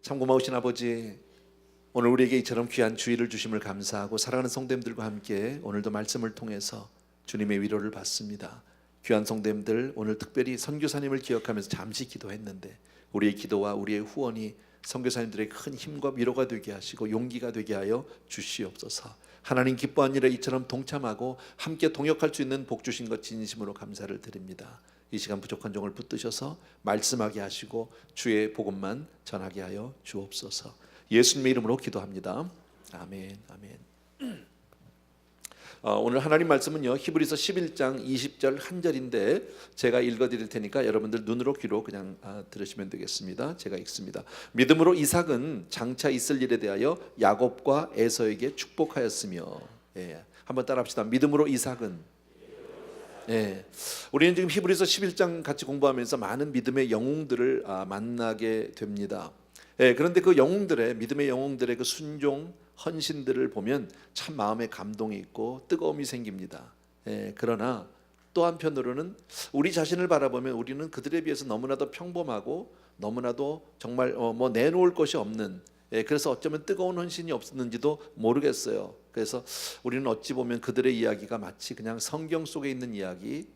참 고마우신 아버지, 오늘 우리에게 이처럼 귀한 주의를 주심을 감사하고 사랑하는 성도님들과 함께 오늘도 말씀을 통해서 주님의 위로를 받습니다. 귀한 성도님들, 오늘 특별히 선교사님을 기억하면서 잠시 기도했는데 우리의 기도와 우리의 후원이 선교사님들의 큰 힘과 위로가 되게 하시고 용기가 되게 하여 주시옵소서. 하나님 기뻐한 일에 이처럼 동참하고 함께 동역할 수 있는 복 주신 것 진심으로 감사를 드립니다. 이 시간 부족한 종을 붙드셔서 말씀하게 하시고 주의 복음만 전하게 하여 주옵소서. 예수님의 이름으로 기도합니다. 아멘. 아멘. 오늘 하나님 말씀은요, 히브리서 11장 20절 한 절인데 제가 읽어드릴 테니까 여러분들 눈으로 귀로 그냥 들으시면 되겠습니다. 제가 읽습니다. 믿음으로 이삭은 장차 있을 일에 대하여 야곱과 에서에게 축복하였으며, 한번 따라합시다. 믿음으로 이삭은, 우리는 지금 히브리서 11장 같이 공부하면서 많은 믿음의 영웅들을 만나게 됩니다. 그런데 그 영웅들의, 믿음의 영웅들의 그 순종, 헌신들을 보면 참 마음에 감동이 있고 뜨거움이 생깁니다. 그러나 또 한편으로는 우리 자신을 바라보면 우리는 그들에 비해서 너무나도 평범하고 너무나도 정말 뭐 내놓을 것이 없는, 그래서 어쩌면 뜨거운 헌신이 없었는지도 모르겠어요. 그래서 우리는 어찌 보면 그들의 이야기가 마치 그냥 성경 속에 있는 이야기,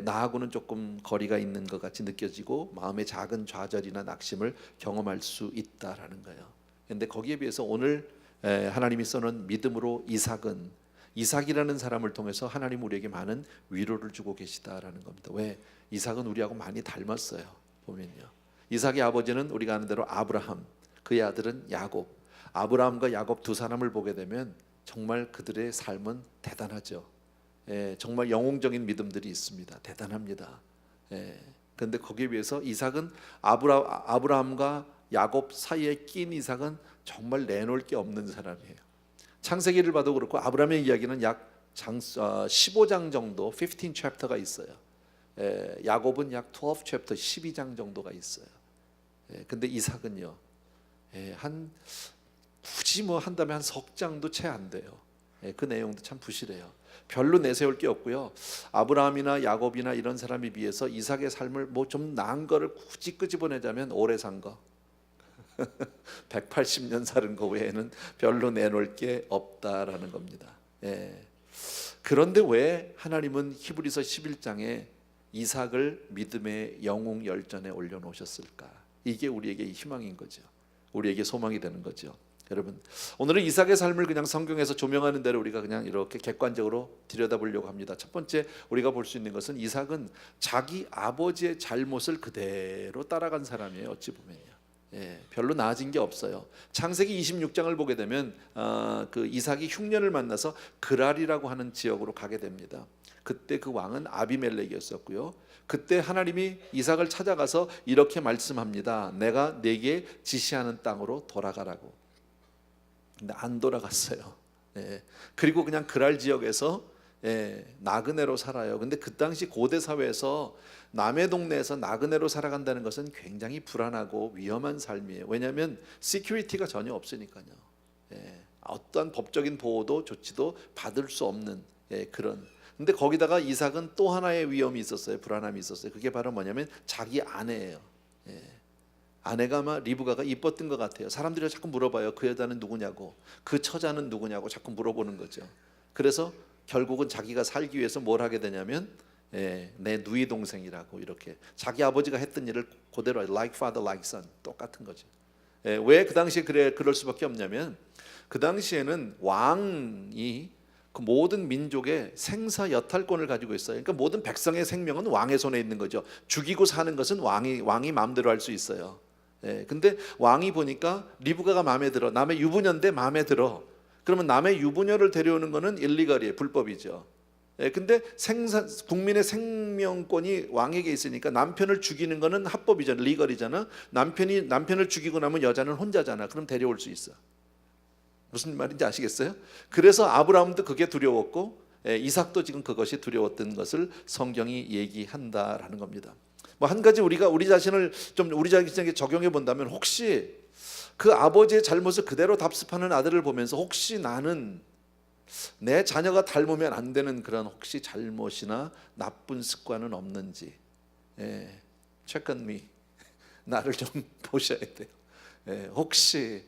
나하고는 조금 거리가 있는 것 같이 느껴지고 마음의 작은 좌절이나 낙심을 경험할 수 있다라는 거예요. 그런데 거기에 비해서 오늘 하나님이 써놓은 믿음으로 이삭이라는 사람을 통해서 하나님 우리에게 많은 위로를 주고 계시다라는 겁니다. 왜? 이삭은 우리하고 많이 닮았어요. 보면요, 이삭의 아버지는 우리가 아는 대로 아브라함, 그의 아들은 야곱. 아브라함과 야곱 두 사람을 보게 되면 정말 그들의 삶은 대단하죠. 정말 영웅적인 믿음들이 있습니다. 대단합니다. 그런데 거기에 비해서 이삭은 아브라함과 야곱 사이에 낀 이삭은 정말 내놓을 게 없는 사람이에요. 창세기를 봐도 그렇고 아브라함의 이야기는 약 15장 정도, 15 챕터가 있어요. 야곱은 약 12 챕터, 12장 정도가 있어요. 근데 이삭은요, 한 굳이 뭐 한다면 한 석 장도 채 안 돼요. 그 내용도 참 부실해요. 별로 내세울 게 없고요. 아브라함이나 야곱이나 이런 사람에 비해서 이삭의 삶을 뭐 좀 나은 거를 굳이 끄집어내자면 오래 산 거, 180년 사는 거 외에는 별로 내놓을 게 없다라는 겁니다. 그런데 왜 하나님은 히브리서 11장에 이삭을 믿음의 영웅 열전에 올려놓으셨을까? 이게 우리에게 희망인 거죠. 우리에게 소망이 되는 거죠. 여러분, 오늘은 이삭의 삶을 그냥 성경에서 조명하는 대로 우리가 그냥 이렇게 객관적으로 들여다보려고 합니다. 첫 번째 우리가 볼 수 있는 것은 이삭은 자기 아버지의 잘못을 그대로 따라간 사람이에요. 어찌 보면요, 별로 나아진 게 없어요. 창세기 26장을 보게 되면 그 이삭이 흉년을 만나서 그랄이라고 하는 지역으로 가게 됩니다. 그때 그 왕은 아비멜렉이었었고요. 그때 하나님이 이삭을 찾아가서 이렇게 말씀합니다. 내가 네게 지시하는 땅으로 돌아가라고. 근데 안 돌아갔어요. 그리고 그냥 그랄 지역에서 나그네로 살아요. 근데 그 당시 고대 사회에서 남의 동네에서 나그네로 살아간다는 것은 굉장히 불안하고 위험한 삶이에요. 왜냐하면 시큐리티가 전혀 없으니까요. 어떠한 법적인 보호도 조치도 받을 수 없는 그런. 근데 거기다가 이삭은 또 하나의 위험이 있었어요. 불안함이 있었어요. 그게 바로 뭐냐면 자기 아내예요. 아내가 아마 리브가가 이뻤던 것 같아요. 사람들이 자꾸 물어봐요. 그 여자는 누구냐고, 그 처자는 누구냐고 자꾸 물어보는 거죠. 그래서 결국은 자기가 살기 위해서 뭘 하게 되냐면 내 누이 동생이라고, 이렇게 자기 아버지가 했던 일을 그대로 like father like son, 똑같은 거죠. 왜 그 당시에 그럴 수밖에 없냐면 그 당시에는 왕이 그 모든 민족의 생사 여탈권을 가지고 있어요. 그러니까 모든 백성의 생명은 왕의 손에 있는 거죠. 죽이고 사는 것은 왕이 마음대로 할 수 있어요. 근데 왕이 보니까 리브가가 마음에 들어, 남의 유부녀인데 마음에 들어. 그러면 남의 유부녀를 데려오는 것은 일리걸이에요. 불법이죠. 근데 국민의 생명권이 왕에게 있으니까 남편을 죽이는 것은 합법이잖아, 리걸이잖아. 남편을 죽이고 나면 여자는 혼자잖아. 그럼 데려올 수 있어. 무슨 말인지 아시겠어요? 그래서 아브라함도 그게 두려웠고 이삭도 지금 그것이 두려웠던 것을 성경이 얘기한다라는 겁니다. 뭐 한 가지 우리가 우리 자신을 좀 우리 자신에게 적용해 본다면, 혹시 그 아버지의 잘못을 그대로 답습하는 아들을 보면서 혹시 나는 내 자녀가 닮으면 안 되는 그런 혹시 잘못이나 나쁜 습관은 없는지 check on me, 나를 좀 보셔야 돼요. 혹시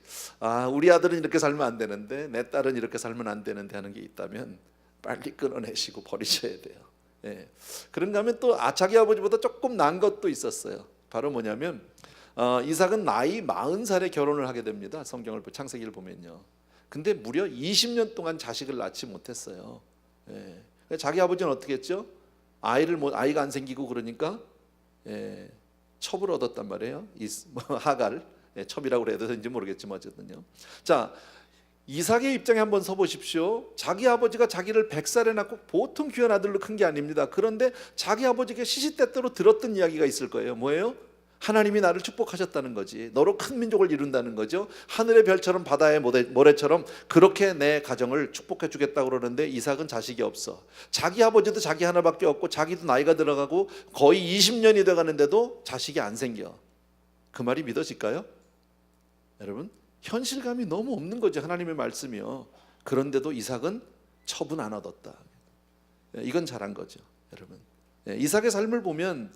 우리 아들은 이렇게 살면 안 되는데 내 딸은 이렇게 살면 안 되는데 하는 게 있다면 빨리 끊어내시고 버리셔야 돼요. 그런가 하면 또 자기 아버지보다 조금 나은 것도 있었어요. 바로 뭐냐면 이삭은 나이 40살에 결혼을 하게 됩니다. 성경을 창세기를 보면요. 근데 무려 20년 동안 자식을 낳지 못했어요. 자기 아버지는 어떻게 했죠? 아이가 안 생기고 그러니까 첩을 얻었단 말이에요. 하갈, 첩이라고 그래야 되는지 모르겠지만 어쨌든요. 자, 이삭의 입장에 한번 서보십시오. 자기 아버지가 자기를 100살에 낳고 보통 귀한 아들로 큰 게 아닙니다. 그런데 자기 아버지에게 시시때때로 들었던 이야기가 있을 거예요. 뭐예요? 하나님이 나를 축복하셨다는 거지. 너로 큰 민족을 이룬다는 거죠. 하늘의 별처럼 바다의 모래처럼 그렇게 내 가정을 축복해 주겠다고 그러는데 이삭은 자식이 없어. 자기 아버지도 자기 하나밖에 없고 자기도 나이가 들어가고 거의 20년이 돼가는데도 자식이 안 생겨. 그 말이 믿어질까요? 여러분, 현실감이 너무 없는 거죠. 하나님의 말씀이요. 그런데도 이삭은 첩은 안 얻었다. 이건 잘한 거죠, 여러분. 이삭의 삶을 보면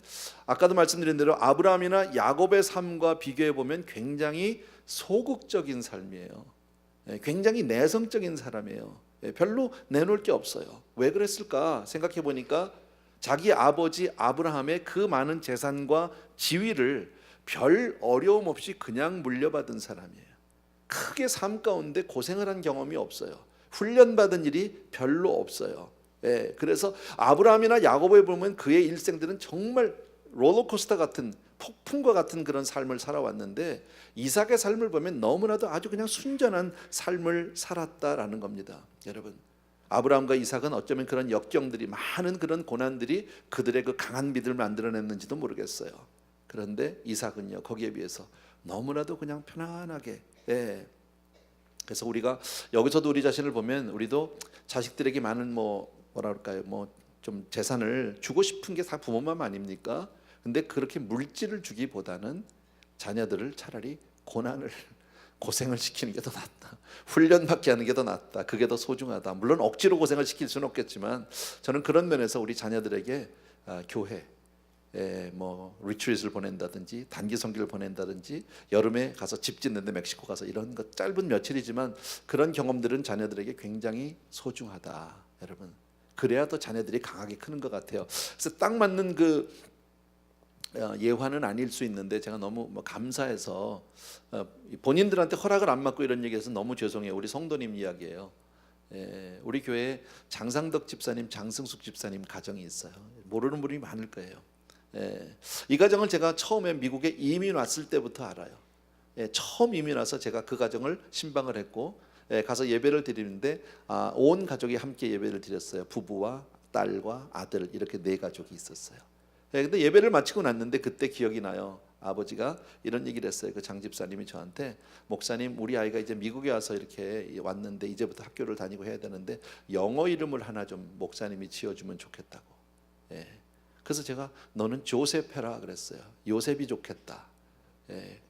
아까도 말씀드린 대로 아브라함이나 야곱의 삶과 비교해 보면 굉장히 소극적인 삶이에요. 굉장히 내성적인 사람이에요. 별로 내놓을 게 없어요. 왜 그랬을까 생각해 보니까 자기 아버지 아브라함의 그 많은 재산과 지위를 별 어려움 없이 그냥 물려받은 사람이에요. 크게 삶 가운데 고생을 한 경험이 없어요. 훈련받은 일이 별로 없어요. 그래서 아브라함이나 야곱에 보면 그의 일생들은 정말 롤러코스터 같은, 폭풍과 같은 그런 삶을 살아왔는데 이삭의 삶을 보면 너무나도 아주 그냥 순전한 삶을 살았다라는 겁니다. 여러분, 아브라함과 이삭은 어쩌면 그런 역경들이, 많은 그런 고난들이 그들의 그 강한 믿음을 만들어냈는지도 모르겠어요. 그런데 이삭은요, 거기에 비해서 너무나도 그냥 편안하게. 그래서 우리가 여기서도 우리 자신을 보면 우리도 자식들에게 많은 좀 재산을 주고 싶은 게 다 부모 마음 아닙니까? 근데 그렇게 물질을 주기보다는 자녀들을 차라리 고생을 시키는 게 더 낫다. 훈련받게 하는 게 더 낫다. 그게 더 소중하다. 물론 억지로 고생을 시킬 수는 없겠지만 저는 그런 면에서 우리 자녀들에게 교회, 리트릿을 보낸다든지 단기 선교를 보낸다든지 여름에 가서 집 짓는데 멕시코 가서 이런 것 짧은 며칠이지만 그런 경험들은 자녀들에게 굉장히 소중하다. 여러분, 그래야 더 자녀들이 강하게 크는 것 같아요. 그래서 딱 맞는 그 예화는 아닐 수 있는데 제가 너무 감사해서 본인들한테 허락을 안 받고 이런 얘기해서 너무 죄송해요. 우리 성도님 이야기예요. 우리 교회에 장상덕 집사님, 장승숙 집사님 가정이 있어요. 모르는 분이 많을 거예요. 이 가정을 제가 처음에 미국에 이민 왔을 때부터 알아요. 처음 이민 와서 제가 그 가정을 신방을 했고 가서 예배를 드리는데 온 가족이 함께 예배를 드렸어요. 부부와 딸과 아들 이렇게 4가족이 있었어요. 근데 예배를 마치고 났는데 그때 기억이 나요. 아버지가 이런 얘기를 했어요. 그 장 집사님이 저한테, 목사님, 우리 아이가 이제 미국에 와서 이렇게 왔는데 이제부터 학교를 다니고 해야 되는데 영어 이름을 하나 좀 목사님이 지어주면 좋겠다고. 그래서 제가 너는 조셉 해라 그랬어요. 요셉이 좋겠다.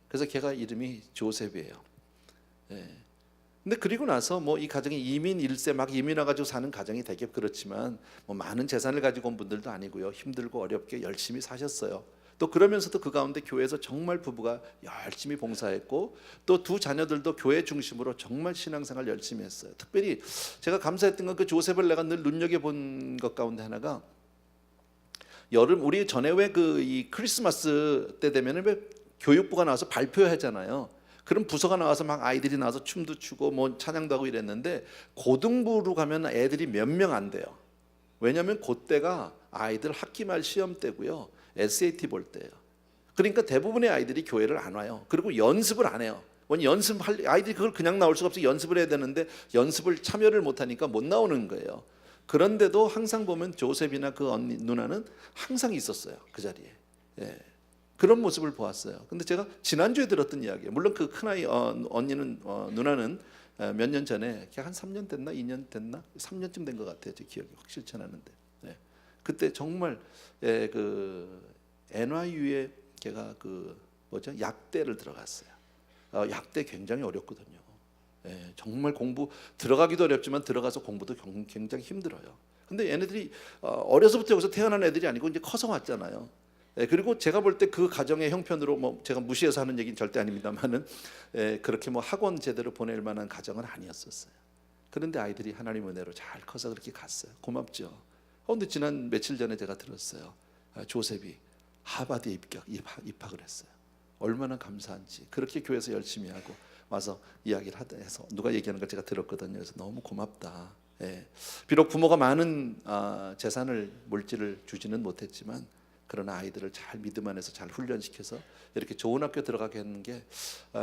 그래서 걔가 이름이 조셉이에요. 근데 그리고 나서 이 가정이 이민 1세 막 이민 와가지고 사는 가정이 되게 그렇지만 많은 재산을 가지고 온 분들도 아니고요. 힘들고 어렵게 열심히 사셨어요. 또 그러면서도 그 가운데 교회에서 정말 부부가 열심히 봉사했고 또 2 자녀들도 교회 중심으로 정말 신앙생활 열심히 했어요. 특별히 제가 감사했던 건 그 조셉을 내가 늘 눈여겨본 것 가운데 하나가, 여름 우리 전에 왜 이 크리스마스 때 되면은 왜 교육부가 나와서 발표하잖아요. 그럼 부서가 나와서 막 아이들이 나와서 춤도 추고 찬양도 하고 이랬는데 고등부로 가면 애들이 몇 명 안 돼요. 왜냐하면 그때가 아이들 학기 말 시험 때고요, SAT 볼 때예요. 그러니까 대부분의 아이들이 교회를 안 와요. 그리고 연습을 안 해요. 연습할 아이들이 그걸 그냥 나올 수가 없어요. 연습을 해야 되는데 연습을 참여를 못 하니까 못 나오는 거예요. 그런데도 항상 보면 조셉이나 그 언니 누나는 항상 있었어요. 그 자리에. 그런 모습을 보았어요. 근데 제가 지난주에 들었던 이야기예요. 물론 그 큰아이 언니는 누나는 몇 년 전에 한 3년 됐나 2년 됐나 3년쯤 된 것 같아요. 제 기억이 확실치 않았는데 그때 정말 그 NYU에 걔가 약대를 들어갔어요. 약대 굉장히 어렵거든요. 정말 공부 들어가기도 어렵지만 들어가서 공부도 굉장히 힘들어요. 근데 얘네들이 어려서부터 여기서 태어난 애들이 아니고 이제 커서 왔잖아요. 그리고 제가 볼 때 그 가정의 형편으로 뭐 제가 무시해서 하는 얘기는 절대 아닙니다만은 그렇게 뭐 학원 제대로 보낼 만한 가정은 아니었었어요. 그런데 아이들이 하나님 은혜로 잘 커서 그렇게 갔어요. 고맙죠. 근데 지난 며칠 전에 제가 들었어요. 조셉이 하버드에 입학을 했어요. 얼마나 감사한지. 그렇게 교회에서 열심히 하고 와서 이야기를 해서 누가 얘기하는 걸 제가 들었거든요. 그래서 너무 고맙다. 비록 부모가 많은 재산을 물질을 주지는 못했지만 그러나 아이들을 잘 믿음 안에서 잘 훈련시켜서 이렇게 좋은 학교 들어가게 하는 게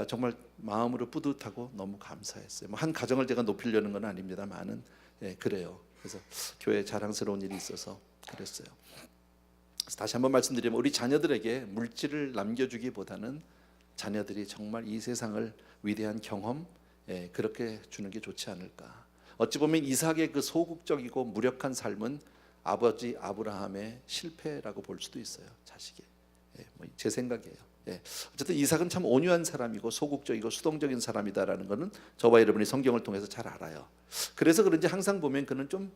정말 마음으로 뿌듯하고 너무 감사했어요. 뭐 한 가정을 제가 높이려는 건 아닙니다만은 그래요. 그래서 교회에 자랑스러운 일이 있어서 그랬어요. 그래서 다시 한번 말씀드리면 우리 자녀들에게 물질을 남겨주기보다는 자녀들이 정말 이 세상을 위대한 경험 그렇게 주는 게 좋지 않을까. 어찌 보면 이삭의 그 소극적이고 무력한 삶은 아버지 아브라함의 실패라고 볼 수도 있어요. 자식의. 제 생각이에요. 어쨌든 이삭은 참 온유한 사람이고 소극적이고 수동적인 사람이다라는 것은 저와 여러분이 성경을 통해서 잘 알아요. 그래서 그런지 항상 보면 그는 좀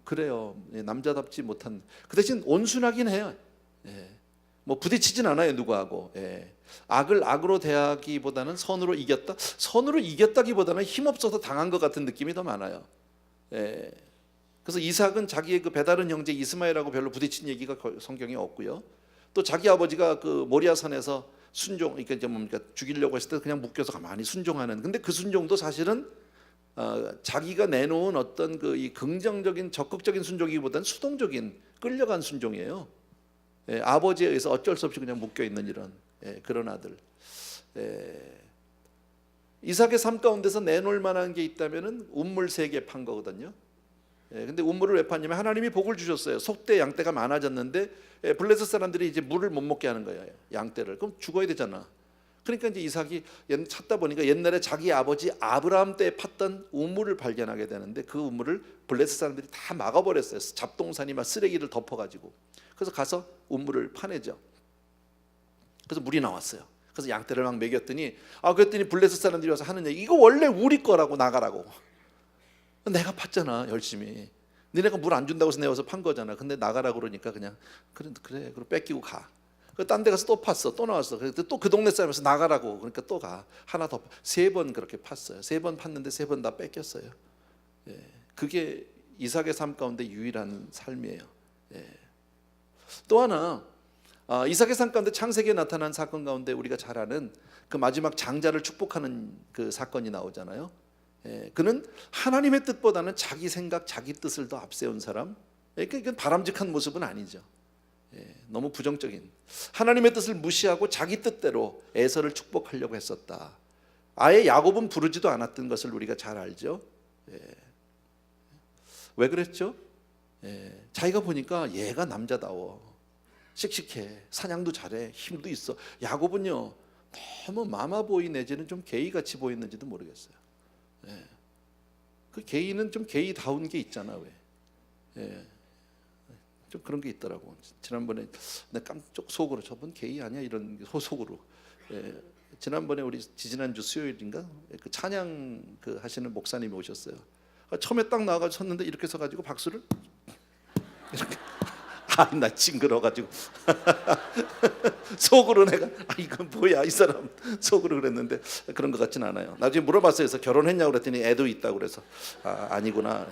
그래요. 남자답지 못한. 그 대신 온순하긴 해요. 뭐 부딪히진 않아요 누구하고. 악을 악으로 대하기보다는 선으로 이겼다. 선으로 이겼다기보다는 힘없어서 당한 것 같은 느낌이 더 많아요. 그래서 이삭은 자기의 그 배다른 형제 이스마엘하고 별로 부딪힌 얘기가 성경에 없고요. 또 자기 아버지가 그 모리아산에서 순종, 그러니까 이제 뭡니까 죽이려고 했을 때 그냥 묶여서 가만히 순종하는. 근데 그 순종도 사실은 자기가 내놓은 어떤 그 이 긍정적인 적극적인 순종이기보다는 수동적인 끌려간 순종이에요. 아버지에 의해서 어쩔 수 없이 그냥 묶여 있는 이런 그런 아들. 이삭의 삶 가운데서 내놓을 만한 게 있다면은 우물 3개 판 거거든요. 근데 우물을 왜 팠냐면 하나님이 복을 주셨어요. 속대 양떼가 많아졌는데 블레셋 사람들이 이제 물을 못 먹게 하는 거예요. 양떼를. 그럼 죽어야 되잖아. 그러니까 이제 이삭이 찾다 보니까 옛날에 자기 아버지 아브라함 때 팠던 우물을 발견하게 되는데 그 우물을 블레셋 사람들이 다 막아버렸어요. 잡동사니 막 쓰레기를 덮어가지고. 그래서 가서 우물을 파내죠. 그래서 물이 나왔어요. 그래서 양떼를 막 먹였더니 그랬더니 블레셋 사람들이 와서 하는 얘기, 이거 원래 우리 거라고 나가라고. 내가 팠잖아 열심히. 니네가 물 안 준다고 해서 내가 와서 판 거잖아. 근데 나가라고 그러니까 그냥 그래 그리고 뺏기고 가. 딴 데 가서 또 팠어. 또 나왔어. 또 그 동네 사람에서 나가라고. 그러니까 또 가. 하나 더 3번 그렇게 팠어요. 3번 팠는데 3번 다 뺏겼어요. 그게 이삭의 삶 가운데 유일한 삶이에요. 또 하나 이삭의 삶 가운데 창세기에 나타난 사건 가운데 우리가 잘 아는 그 마지막 장자를 축복하는 그 사건이 나오잖아요. 그는 하나님의 뜻보다는 자기 생각, 자기 뜻을 더 앞세운 사람. 이건 바람직한 모습은 아니죠. 너무 부정적인. 하나님의 뜻을 무시하고 자기 뜻대로 에서를 축복하려고 했었다. 아예 야곱은 부르지도 않았던 것을 우리가 잘 알죠. 왜 그랬죠? 자기가 보니까 얘가 남자다워, 씩씩해, 사냥도 잘해, 힘도 있어. 야곱은요 너무 마마보이 내지는 좀 게이같이 보였는지도 모르겠어요. 그 게이는 좀 게이다운 게 있잖아. 왜? 좀 그런 게 있더라고. 지난번에 내가 깜짝 속으로 저분 게이 아니야 이런 속으로. 지난번에 우리 지지난주 수요일인가 그 찬양 그 하시는 목사님이 오셨어요. 처음에 딱 나와가지고 섰는데 이렇게 서가지고 박수를 이렇게. 나 징그러가지고 속으로 내가 이건 뭐야 이 사람 속으로 그랬는데 그런 것 같진 않아요. 나중에 물어봤어요. 그래서 결혼했냐고 그랬더니 애도 있다고 그래서 아니구나.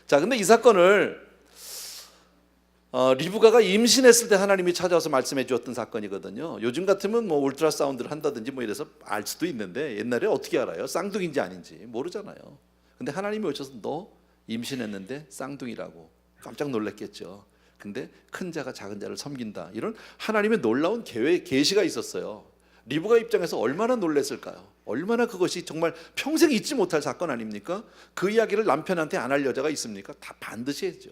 자, 근데 이 사건을 리브가가 임신했을 때 하나님이 찾아와서 말씀해 주었던 사건이거든요. 요즘 같으면 뭐 울트라사운드를 한다든지 뭐 이래서 알 수도 있는데 옛날에 어떻게 알아요? 쌍둥이인지 아닌지 모르잖아요. 근데 하나님이 오셔서 너 임신했는데 쌍둥이라고. 깜짝 놀랐겠죠. 근데 큰 자가 작은 자를 섬긴다. 이런 하나님의 놀라운 계시가 있었어요. 리브가 입장에서 얼마나 놀랐을까요? 얼마나 그것이 정말 평생 잊지 못할 사건 아닙니까? 그 이야기를 남편한테 안 할 여자가 있습니까? 다 반드시 했죠.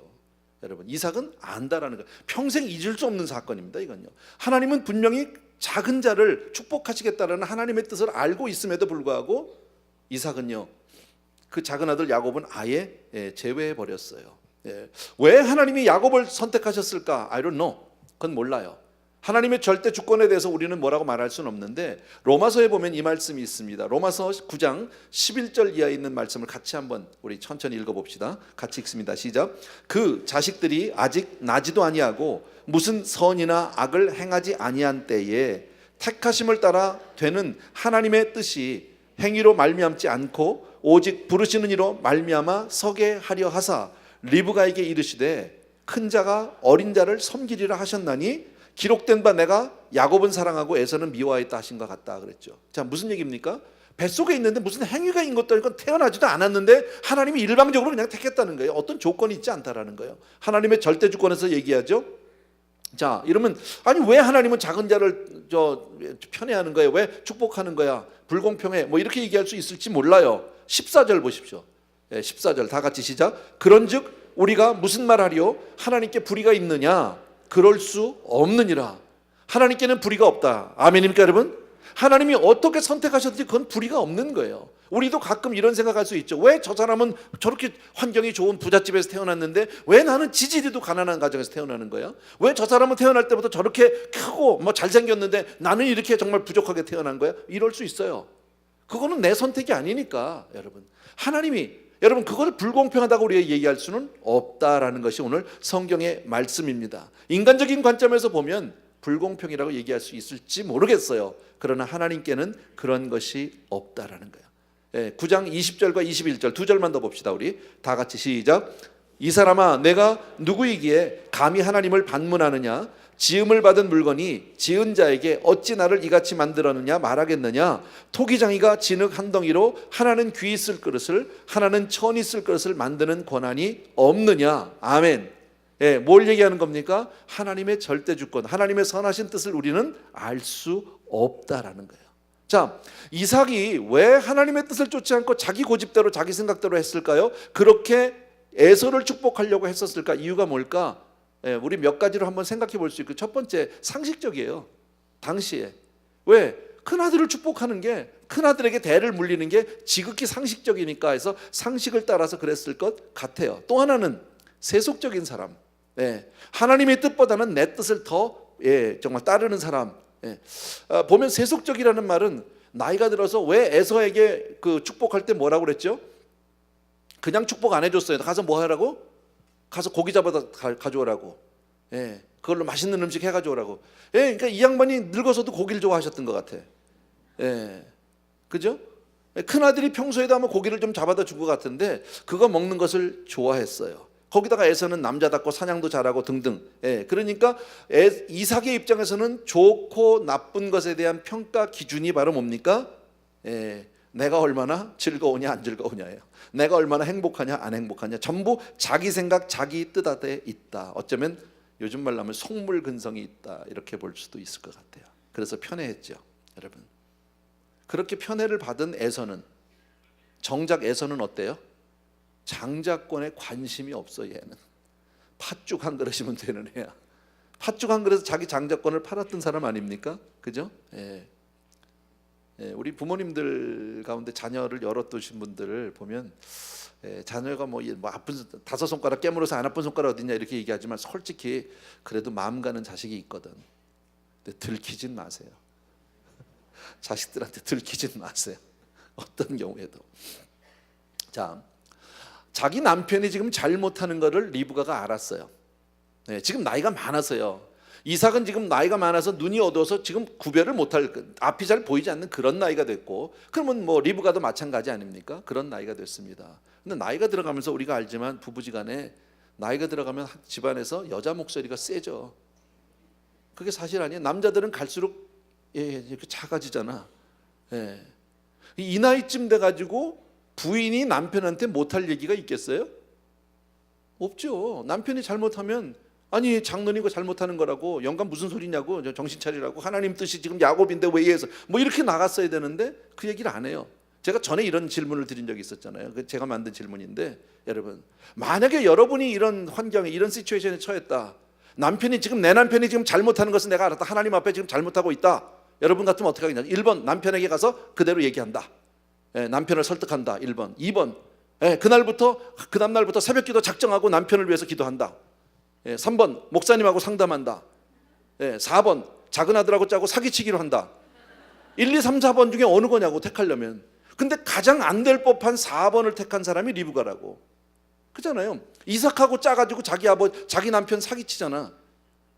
여러분, 이삭은 안다라는 거 평생 잊을 수 없는 사건입니다. 이건요. 하나님은 분명히 작은 자를 축복하시겠다라는 하나님의 뜻을 알고 있음에도 불구하고 이삭은요 그 작은 아들 야곱은 아예 제외해 버렸어요. 왜 하나님이 야곱을 선택하셨을까? I don't know. 그건 몰라요. 하나님의 절대 주권에 대해서 우리는 뭐라고 말할 수는 없는데 로마서에 보면 이 말씀이 있습니다. 로마서 9장 11절 이하에 있는 말씀을 같이 한번 우리 천천히 읽어봅시다. 같이 읽습니다. 시작. 그 자식들이 아직 나지도 아니하고 무슨 선이나 악을 행하지 아니한 때에 택하심을 따라 되는 하나님의 뜻이 행위로 말미암지 않고 오직 부르시는 이로 말미암아 서게 하려 하사 리브가에게 이르시되 큰 자가 어린 자를 섬기리라 하셨나니 기록된 바 내가 야곱은 사랑하고 에서는 미워하였다 하신 것 같다 그랬죠. 자, 무슨 얘기입니까? 뱃속에 있는데 무슨 행위가 있는 것도 아니고 태어나지도 않았는데 하나님이 일방적으로 그냥 택했다는 거예요. 어떤 조건이 있지 않다라는 거예요. 하나님의 절대 주권에서 얘기하죠. 자, 이러면 아니 왜 하나님은 작은 자를 편애하는 거예요? 왜 축복하는 거야? 불공평해. 뭐 이렇게 얘기할 수 있을지 몰라요. 14절 보십시오. 14절 다 같이 시작. 그런즉 우리가 무슨 말하리요? 하나님께 불의가 있느냐? 그럴 수 없느니라. 하나님께는 불의가 없다. 아멘입니까 여러분? 하나님이 어떻게 선택하셨든지 그건 불의가 없는 거예요. 우리도 가끔 이런 생각할 수 있죠. 왜 저 사람은 저렇게 환경이 좋은 부잣집에서 태어났는데 왜 나는 지지리도 가난한 가정에서 태어나는 거야? 왜 저 사람은 태어날 때부터 저렇게 크고 뭐 잘생겼는데 나는 이렇게 정말 부족하게 태어난 거야? 이럴 수 있어요. 그거는 내 선택이 아니니까 여러분. 하나님이 여러분 그걸 불공평하다고 우리가 얘기할 수는 없다라는 것이 오늘 성경의 말씀입니다. 인간적인 관점에서 보면 불공평이라고 얘기할 수 있을지 모르겠어요. 그러나 하나님께는 그런 것이 없다라는 거예요. 9장 20절과 21절 두 절만 더 봅시다. 우리 다 같이 시작. 이 사람아 내가 누구이기에 감히 하나님을 반문하느냐? 지음을 받은 물건이 지은 자에게 어찌 나를 이같이 만들었느냐 말하겠느냐? 토기장이가 진흙 한 덩이로 하나는 귀 있을 그릇을 하나는 천 있을 그릇을 만드는 권한이 없느냐? 아멘. 뭘 얘기하는 겁니까? 하나님의 절대 주권, 하나님의 선하신 뜻을 우리는 알 수 없다라는 거예요. 자, 이삭이 왜 하나님의 뜻을 쫓지 않고 자기 고집대로 자기 생각대로 했을까요? 그렇게 에서를 축복하려고 했었을까? 이유가 뭘까? 우리 몇 가지로 한번 생각해 볼 수 있고, 첫 번째 상식적이에요. 당시에 왜 큰아들을 축복하는 게, 큰아들에게 대를 물리는 게 지극히 상식적이니까 해서 상식을 따라서 그랬을 것 같아요. 또 하나는 세속적인 사람, 하나님의 뜻보다는 내 뜻을 더 정말 따르는 사람. 보면 세속적이라는 말은 나이가 들어서 왜 에서에게 그 축복할 때 뭐라고 그랬죠? 그냥 축복 안 해줬어요. 가서 뭐 하라고? 가서 고기 잡아다 가져오라고. 그걸로 맛있는 음식 해가져오라고. 그러니까 이 양반이 늙어서도 고기를 좋아하셨던 것 같아. 그죠? 큰 아들이 평소에도 아마 고기를 좀 잡아다 준 것 같은데 그거 먹는 것을 좋아했어요. 거기다가 에서는 남자답고 사냥도 잘하고 등등. 그러니까 이삭의 입장에서는 좋고 나쁜 것에 대한 평가 기준이 바로 뭡니까? 내가 얼마나 즐거우냐 안 즐거우냐예요. 내가 얼마나 행복하냐 안 행복하냐. 전부 자기 생각 자기 뜻 아래 있다. 어쩌면 요즘 말로 하면 속물근성이 있다, 이렇게 볼 수도 있을 것 같아요. 그래서 편애했죠. 여러분, 그렇게 편애를 받은 에서는, 정작 에서는 어때요? 장자권에 관심이 없어. 얘는 팥죽 한 그릇이면 되는 애야. 팥죽 한 그릇에서 자기 장자권을 팔았던 사람 아닙니까? 그죠? 우리 부모님들 가운데 자녀를 여럿 두신 분들을 보면 자녀가 뭐 아픈 다섯 손가락 깨물어서 안 아픈 손가락 어딨냐 이렇게 얘기하지만 솔직히 그래도 마음 가는 자식이 있거든. 근데 들키진 마세요. 자식들한테 들키진 마세요. 어떤 경우에도. 자, 자기 남편이 지금 잘못하는 거를 리브가가 알았어요. 지금 나이가 많아서요. 이삭은 지금 나이가 많아서 눈이 어두워서 지금 구별을 못할, 앞이 잘 보이지 않는 그런 나이가 됐고, 그러면 뭐 리브가도 마찬가지 아닙니까? 그런 나이가 됐습니다. 근데 나이가 들어가면서 우리가 알지만 부부지간에 나이가 들어가면 집안에서 여자 목소리가 세죠. 그게 사실 아니에요. 남자들은 갈수록 이렇게 작아지잖아. 이 나이쯤 돼가지고 부인이 남편한테 못할 얘기가 있겠어요? 없죠. 남편이 잘못하면 아니 장로님 거 잘못하는 거라고, 영감 무슨 소리냐고, 정신 차리라고, 하나님 뜻이 지금 야곱인데 왜 이해해서 뭐 이렇게 나갔어야 되는데 그 얘기를 안 해요. 제가 전에 이런 질문을 드린 적이 있었잖아요. 제가 만든 질문인데, 여러분 만약에 여러분이 이런 환경에 이런 시츄에이션에 처했다, 남편이 지금 내 남편이 지금 잘못하는 것은 내가 알았다, 하나님 앞에 지금 잘못하고 있다, 여러분 같으면 어떻게 하겠냐? 1번 남편에게 가서 그대로 얘기한다. 남편을 설득한다. 1번. 2번 그 다음날부터 새벽기도 작정하고 남편을 위해서 기도한다. 3번 목사님하고 상담한다. 4번 작은 아들하고 짜고 사기치기로 한다. 1, 2, 3, 4번 중에 어느 거냐고 택하려면. 근데 가장 안 될 법한 4번을 택한 사람이 리브가라고. 그잖아요. 이삭하고 짜가지고 자기 남편 사기치잖아.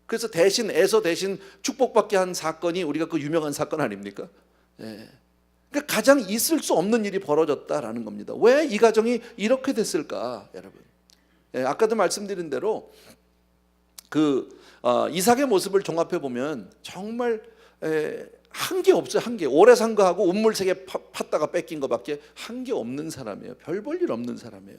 그래서 에서 대신 축복받게 한 사건이 우리가 그 유명한 사건 아닙니까? 예. 그러니까 가장 있을 수 없는 일이 벌어졌다라는 겁니다. 왜 이 가정이 이렇게 됐을까, 여러분? 예, 아까도 말씀드린 대로 이삭의 모습을 종합해 보면 정말 한 게 없어요. 한 게. 오래 산 거하고 운물 세 개 팠다가 뺏긴 거밖에 한 게 없는 사람이에요. 별 볼 일 없는 사람이에요.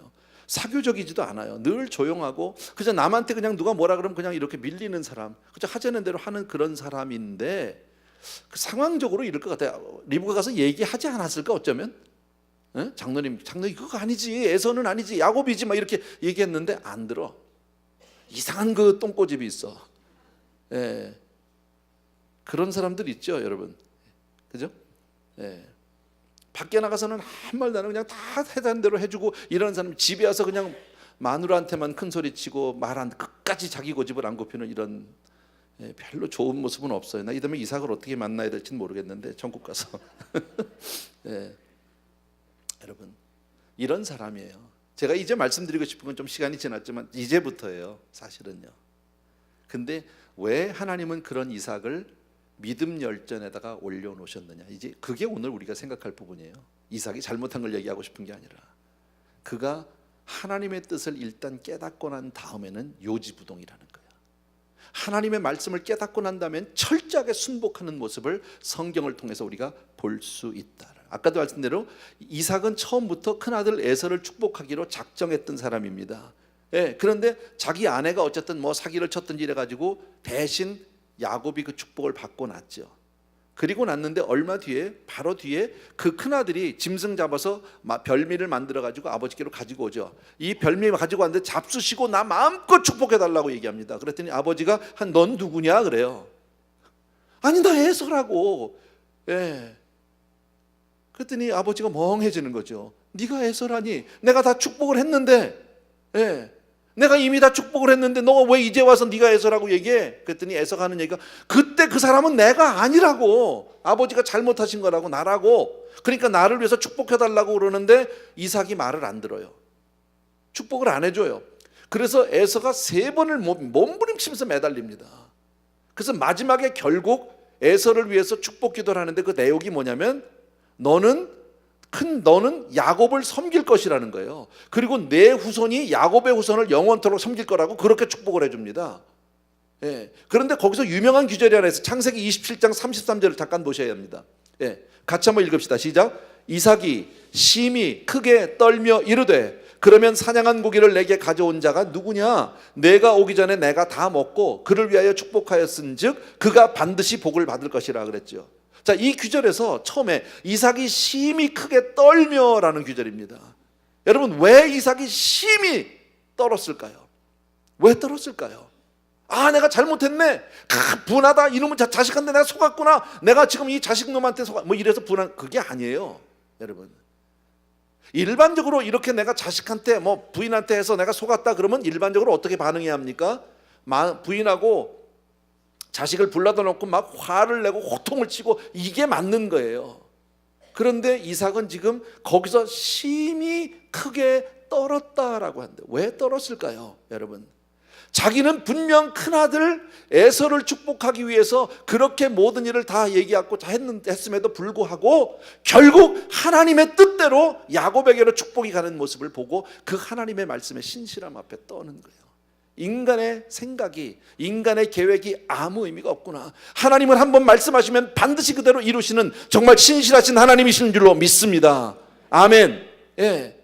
사교적이지도 않아요. 늘 조용하고 그저 남한테 그냥 누가 뭐라 그러면 그냥 이렇게 밀리는 사람, 그저 하자는 대로 하는 그런 사람인데 그 상황적으로 이럴 것 같아요. 리브가 가서 얘기하지 않았을까 어쩌면? 장로님 그거 아니지, 에서는 아니지, 야곱이지 막 이렇게 얘기했는데 안 들어. 이상한 그 똥꼬집이 있어. 예. 그런 사람들 있죠, 여러분. 그죠? 예. 밖에 나가서는 한말도 안 하고 그냥 다 해당 대로 해주고 이러는 사람, 집에 와서 그냥 마누라한테만 큰 소리 치고 끝까지 자기 고집을 안 굽히는 이런 별로 좋은 모습은 없어요. 나 이러면 이삭을 어떻게 만나야 될지는 모르겠는데 천국 가서 예. 여러분 이런 사람이에요. 제가 이제 말씀드리고 싶은 건 좀 시간이 지났지만 이제부터예요, 사실은요. 근데 왜 하나님은 그런 이삭을 믿음 열전에다가 올려놓으셨느냐, 이제 그게 오늘 우리가 생각할 부분이에요. 이삭이 잘못한 걸 얘기하고 싶은 게 아니라 그가 하나님의 뜻을 일단 깨닫고 난 다음에는 요지부동이라는 거예요. 하나님의 말씀을 깨닫고 난 다음엔 철저하게 순복하는 모습을 성경을 통해서 우리가 볼 수 있다. 아까도 말씀드린 대로 이삭은 처음부터 큰아들 에서를 축복하기로 작정했던 사람입니다. 예, 그런데 자기 아내가 어쨌든 뭐 사기를 쳤든지 이래가지고 대신 야곱이 그 축복을 받고 났죠. 그리고 났는데 얼마 뒤에, 바로 뒤에 그 큰아들이 짐승 잡아서 별미를 만들어가지고 아버지께로 가지고 오죠. 이 별미 가지고 왔는데 잡수시고 나 마음껏 축복해달라고 얘기합니다. 그랬더니 아버지가 넌 누구냐 그래요. 아니 나 에서라고. 예. 그랬더니 아버지가 멍해지는 거죠. 네가 에서라니, 내가 다 축복을 했는데, 예. 내가 이미 다 축복을 했는데 너가 왜 이제 와서 네가 에서라고 얘기해? 그랬더니 에서가 하는 얘기가 그때 그 사람은 내가 아니라고, 아버지가 잘못하신 거라고, 나라고. 그러니까 나를 위해서 축복해달라고 그러는데 이삭이 말을 안 들어요. 축복을 안 해줘요. 그래서 에서가 3번을 몸부림치면서 매달립니다. 그래서 마지막에 결국 에서를 위해서 축복 기도를 하는데 그 내용이 뭐냐면 너는 야곱을 섬길 것이라는 거예요. 그리고 내 후손이 야곱의 후손을 영원토록 섬길 거라고 그렇게 축복을 해줍니다. 예. 그런데 거기서 유명한 규절이 하나 있어요. 창세기 27장 33절을 잠깐 보셔야 합니다. 예. 같이 한번 읽읍시다. 시작. 이삭이 심히 크게 떨며 이르되 그러면 사냥한 고기를 내게 가져온 자가 누구냐? 내가 오기 전에 내가 다 먹고 그를 위하여 축복하였은즉 그가 반드시 복을 받을 것이라 그랬죠. 자, 이 규절에서 처음에 이삭이 심히 크게 떨며라는 규절입니다. 여러분 왜 이삭이 심히 떨었을까요? 왜 떨었을까요? 아, 내가 잘못했네, 분하다, 이놈은 자식한테 내가 속았구나, 내가 지금 이 자식놈한테 뭐 이래서 분한, 그게 아니에요. 여러분 일반적으로 이렇게 내가 자식한테 뭐 부인한테 해서 내가 속았다 그러면 일반적으로 어떻게 반응해야 합니까? 부인하고 자식을 불러다 놓고 막 화를 내고 호통을 치고 이게 맞는 거예요. 그런데 이삭은 지금 거기서 심히 크게 떨었다라고 하는데 왜 떨었을까요? 여러분 자기는 분명 큰아들 에서를 축복하기 위해서 그렇게 모든 일을 다 얘기하고 했음에도 불구하고 결국 하나님의 뜻대로 야곱에게로 축복이 가는 모습을 보고 그 하나님의 말씀의 신실함 앞에 떠는 거예요. 인간의 생각이, 인간의 계획이 아무 의미가 없구나. 하나님은 한번 말씀하시면 반드시 그대로 이루시는 정말 신실하신 하나님이신 줄로 믿습니다. 아멘. 예.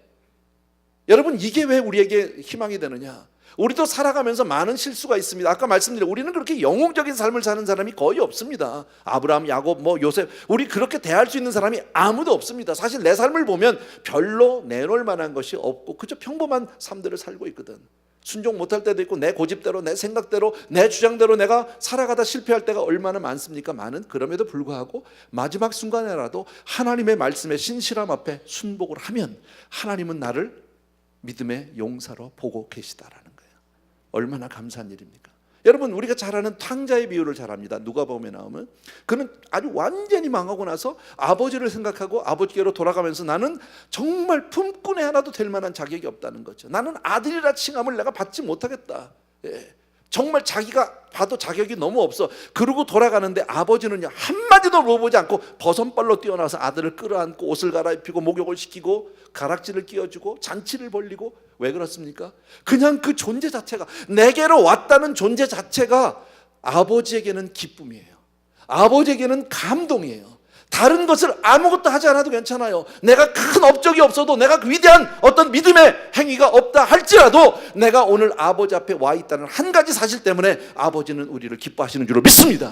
여러분 이게 왜 우리에게 희망이 되느냐? 우리도 살아가면서 많은 실수가 있습니다. 아까 말씀드린 우리는 그렇게 영웅적인 삶을 사는 사람이 거의 없습니다. 아브라함, 야곱, 요셉, 우리 그렇게 대할 수 있는 사람이 아무도 없습니다. 사실 내 삶을 보면 별로 내놓을 만한 것이 없고 그저 평범한 삶들을 살고 있거든. 순종 못할 때도 있고 내 고집대로, 내 생각대로, 내 주장대로 내가 살아가다 실패할 때가 얼마나 많습니까? 많은. 그럼에도 불구하고 마지막 순간에라도 하나님의 말씀에 신실함 앞에 순복을 하면 하나님은 나를 믿음의 용사로 보고 계시다라는 거예요. 얼마나 감사한 일입니까? 여러분, 우리가 잘 아는 탕자의 비유를 잘 압니다. 누가복음에 나오면 그는 아주 완전히 망하고 나서 아버지를 생각하고 아버지께로 돌아가면서 나는 정말 품꾼의 하나도 될 만한 자격이 없다는 거죠. 나는 아들이라 칭함을 내가 받지 못하겠다. 정말 자기가 봐도 자격이 너무 없어. 그러고 돌아가는데 아버지는요, 한마디도 물어보지 않고 버선발로 뛰어나서 아들을 끌어안고 옷을 갈아입히고 목욕을 시키고 가락지를 끼워주고 잔치를 벌리고. 왜 그렇습니까? 그냥 그 존재 자체가, 내게로 왔다는 존재 자체가 아버지에게는 기쁨이에요. 아버지에게는 감동이에요. 다른 것을 아무것도 하지 않아도 괜찮아요. 내가 큰 업적이 없어도, 내가 위대한 어떤 믿음의 행위가 없다 할지라도 내가 오늘 아버지 앞에 와 있다는 한 가지 사실 때문에 아버지는 우리를 기뻐하시는 줄로 믿습니다.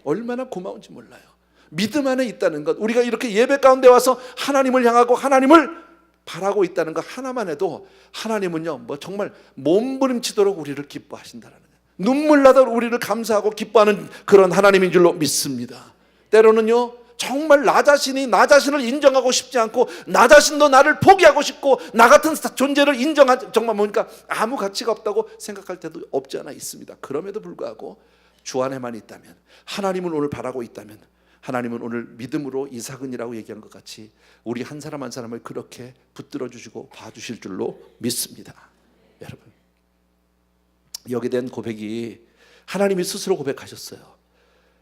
얼마나 고마운지 몰라요. 믿음 안에 있다는 것, 우리가 이렇게 예배 가운데 와서 하나님을 향하고 하나님을 바라고 있다는 것 하나만 해도 하나님은요, 정말 몸부림치도록 우리를 기뻐하신다는 거예요. 눈물 나도록 우리를 감사하고 기뻐하는 그런 하나님인 줄로 믿습니다. 때로는요, 정말 나 자신을 인정하고 싶지 않고, 나 자신도 나를 포기하고 싶고, 나 같은 존재를 인정하지, 정말 보니까 아무 가치가 없다고 생각할 때도 없지 않아 있습니다. 그럼에도 불구하고 주 안에만 있다면, 하나님을 오늘 바라고 있다면, 하나님은 오늘 믿음으로 이삭은이라고 얘기한 것 같이 우리 한 사람 한 사람을 그렇게 붙들어 주시고 봐주실 줄로 믿습니다. 여러분, 여기에 대한 고백이 하나님이 스스로 고백하셨어요.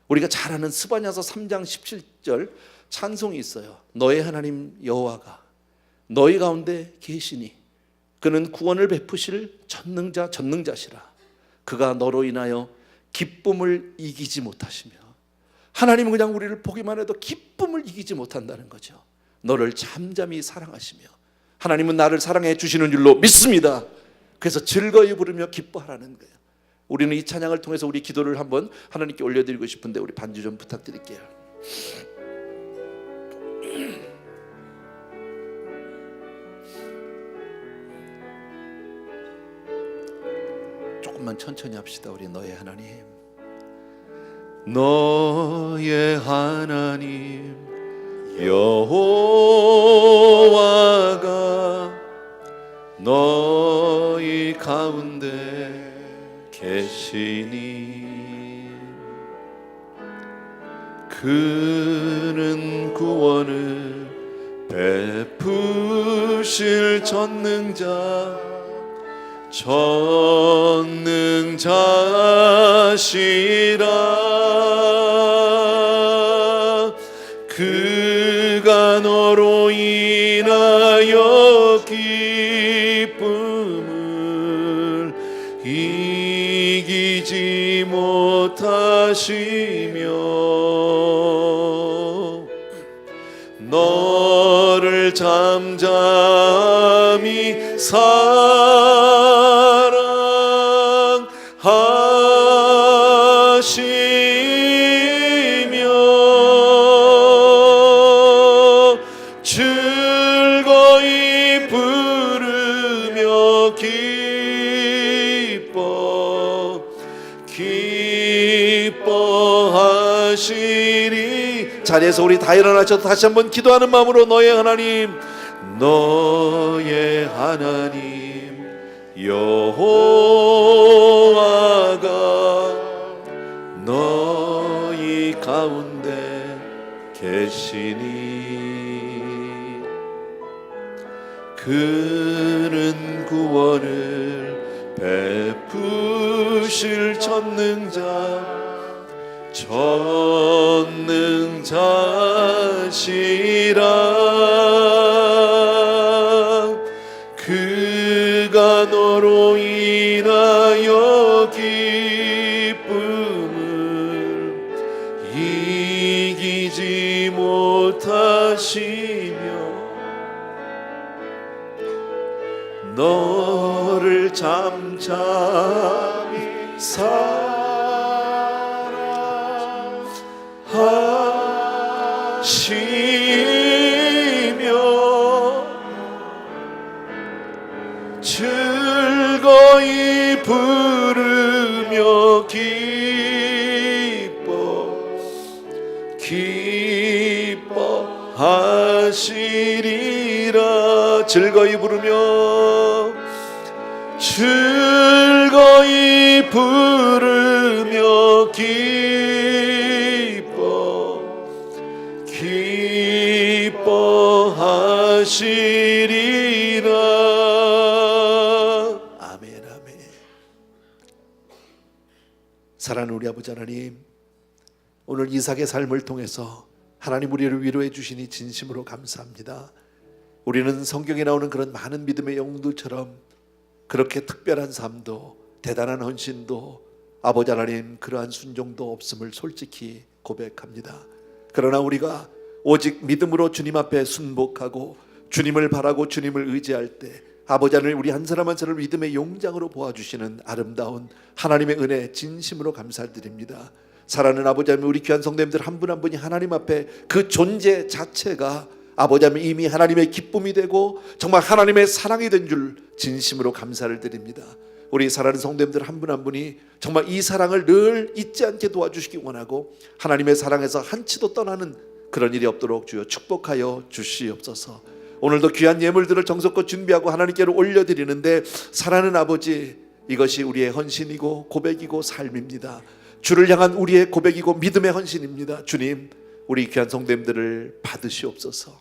우리가 잘 아는 스바냐서 3장 17절 찬송이 있어요. 너의 하나님 여호와가 너희 가운데 계시니 그는 구원을 베푸실 전능자시라. 그가 너로 인하여 기쁨을 이기지 못하시며. 하나님은 그냥 우리를 보기만 해도 기쁨을 이기지 못한다는 거죠. 너를 잠잠히 사랑하시며, 하나님은 나를 사랑해 주시는 줄로 믿습니다. 그래서 즐거이 부르며 기뻐하라는 거예요. 우리는 이 찬양을 통해서 우리 기도를 한번 하나님께 올려드리고 싶은데 우리 반주 좀 부탁드릴게요. 조금만 천천히 합시다. 우리 너의 하나님, 너의 하나님 여호와가 너희 가운데 계시니 그는 구원을 베푸실 전능자시라. 그가 너로 인하여 기쁨을 이기지 못하시며 너를 잠잠히 사랑하시며 즐거이 부르며 기뻐하시리. 자리에서 우리 다 일어나셔도 다시 한번 기도하는 마음으로 너의 하나님, 너의 하나님 여호와가 너희 가운데 계시니 그는 구원을 베푸실 전능자시라. 그가 너로 인하여 기쁨을 이기지 못하시며 너를 잠잠히 사랑하시며 즐거이 부르며 기뻐하시리라. 즐거이 부르며 즐거이 부르며 기뻐하시리라. 아멘, 아멘. 사랑하는 우리 아버지 하나님, 오늘 이삭의 삶을 통해서 하나님 우리를 위로해 주시니 진심으로 감사합니다. 우리는 성경에 나오는 그런 많은 믿음의 영웅들처럼 그렇게 특별한 삶도 대단한 헌신도 아버지 하나님 그러한 순종도 없음을 솔직히 고백합니다. 그러나 우리가 오직 믿음으로 주님 앞에 순복하고 주님을 바라고 주님을 의지할 때 아버지 하나님 우리 한 사람 한 사람을 믿음의 용장으로 보아주시는 아름다운 하나님의 은혜 진심으로 감사드립니다. 사랑하는 아버지 하나님, 우리 귀한 성도님들 한 분 한 분이 하나님 앞에 그 존재 자체가 아버지 하나님 이미 하나님의 기쁨이 되고 정말 하나님의 사랑이 된 줄 진심으로 감사를 드립니다. 우리 사랑하는 성도님들 한 분 한 분이 정말 이 사랑을 늘 잊지 않게 도와주시기 원하고 하나님의 사랑에서 한치도 떠나는 그런 일이 없도록 주여 축복하여 주시옵소서. 오늘도 귀한 예물들을 정성껏 준비하고 하나님께로 올려드리는데 사랑하는 아버지, 이것이 우리의 헌신이고 고백이고 삶입니다. 주를 향한 우리의 고백이고 믿음의 헌신입니다. 주님, 우리 귀한 성도님들을 받으시옵소서.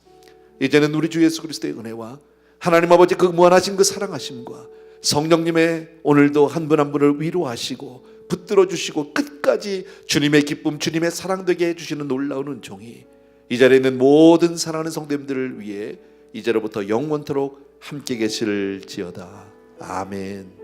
이제는 우리 주 예수 그리스도의 은혜와 하나님 아버지 그 무한하신 그 사랑하심과 성령님의 오늘도 한 분 한 분을 위로하시고 붙들어 주시고 끝까지 주님의 기쁨 주님의 사랑 되게 해주시는 놀라운 은총이 이 자리에 있는 모든 사랑하는 성도님들을 위해 이제로부터 영원토록 함께 계실지어다. 아멘.